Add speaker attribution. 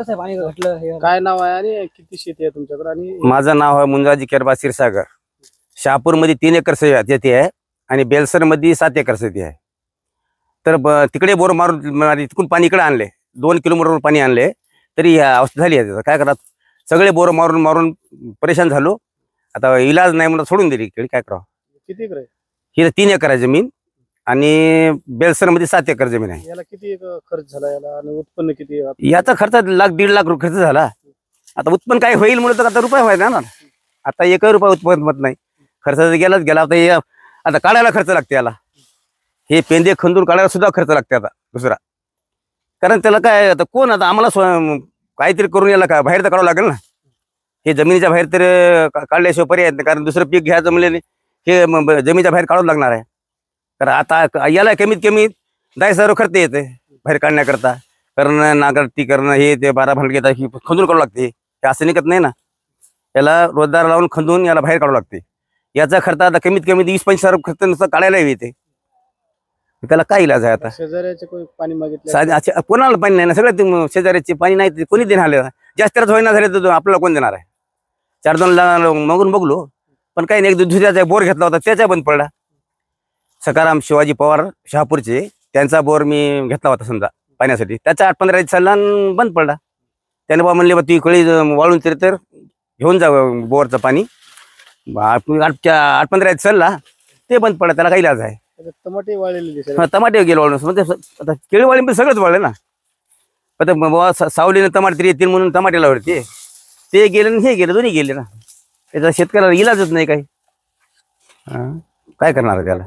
Speaker 1: कसं पाणी घटलं हे
Speaker 2: काय नाव आहे आणि किती शेती आहे तुमच्याकडे? आणि
Speaker 3: माझं नाव आहे मुंजाजी केरबा क्षीरसागर. शहापूरमध्ये 3 एकर शेती आहे आणि बेलसरमध्ये 7 एकर शेती आहे. तर तिकडे बोर मारून तिकडून पाणी इकडे आणले, 2 किलोमीटरवर पाणी आणले, तरी ह्या अवस्था झाली आहे. त्याचं काय करा, सगळे बोर मारून मारून परेशान झालो. आता इलाज नाही म्हणून सोडून दिली. काय करावं?
Speaker 2: किती एकर आहे?
Speaker 3: ही 3 एकर आहे जमीन आणि बेलसरमध्ये 7 एकर जमीन आहे.
Speaker 2: याला किती खर्च झाला याला आणि उत्पन्न किती आहे?
Speaker 3: याचा खर्च 1,00,000-1.5 लाख खर्च झाला. आता उत्पन्न काय होईल म्हणून तर आता रुपये व्हायचा ना. आता 1 रुपया उत्पन्न होत नाही. खर्च तर गेलाच गेला. आता काढायला खर्च लागते याला. हे पेंदे खंदून काढायला सुद्धा खर्च लागते आता दुसरा. कारण त्याला काय आता कोण आता आम्हाला काहीतरी करून याला काय बाहेर तर काढावं लागेल ना. हे जमिनीच्या बाहेर तर काढल्याशिवाय पर्याय नाही. कारण दुसरं पीक घ्यायचं म्हणले हे जमिनीच्या बाहेर काढावं लागणार आहे. तर आता याला कमीत कमी 10,000 खर्च येते बाहेर काढण्याकरता. करणं, नांगरटी करणं, हे ते 12 भांड घेतात, ही खंदून काढावं लागते. हे असं निघत नाही ना. याला रोजदार लावून खंदून याला बाहेर काढावं लागते. याचा खर्च आता कमीत कमी 20-25,000 खर्च नुसतं काढायला येते. त्याला काय इलाज आहे आता?
Speaker 2: शेजाऱ्याचे कोणी पाणी मागितलं?
Speaker 3: कोणाला पाणी नाही ना. सगळं शेजाऱ्याचे पाणी नाही, कोणी देणार. जास्त तर होईना झाले तर आपल्याला कोण देणार आहे? 4-2 मागून बघलो, पण काही नाही. एक दुसऱ्याचा बोर घेतला होता, त्याचा बंद पडला. सकाराम शिवाजी पवार शहापूरचे, त्यांचा बोर मी घेतला होता समजा पाण्यासाठी. त्याचा 8-15 चालला बंद पडला. त्याने बाबा म्हणले, तू इकडे वाळून तरी तर घेऊन जा बोरचं पाणी. 8-15 चालला, ते बंद पडला. त्याला काही इलाज आहे?
Speaker 2: टमाटे वाळलेले.
Speaker 3: टमाटे गेले वाळून. म्हणजे आता केळीवाळी सगळंच वाळले ना. आता बाबा सावलीने टमाटे तरी येतील म्हणून टमाटे लावले, ते गेले आणि हे गेले, दोन्ही गेले ना. त्याचा शेतकऱ्याला इलाजच नाही काही. काय करणार त्याला?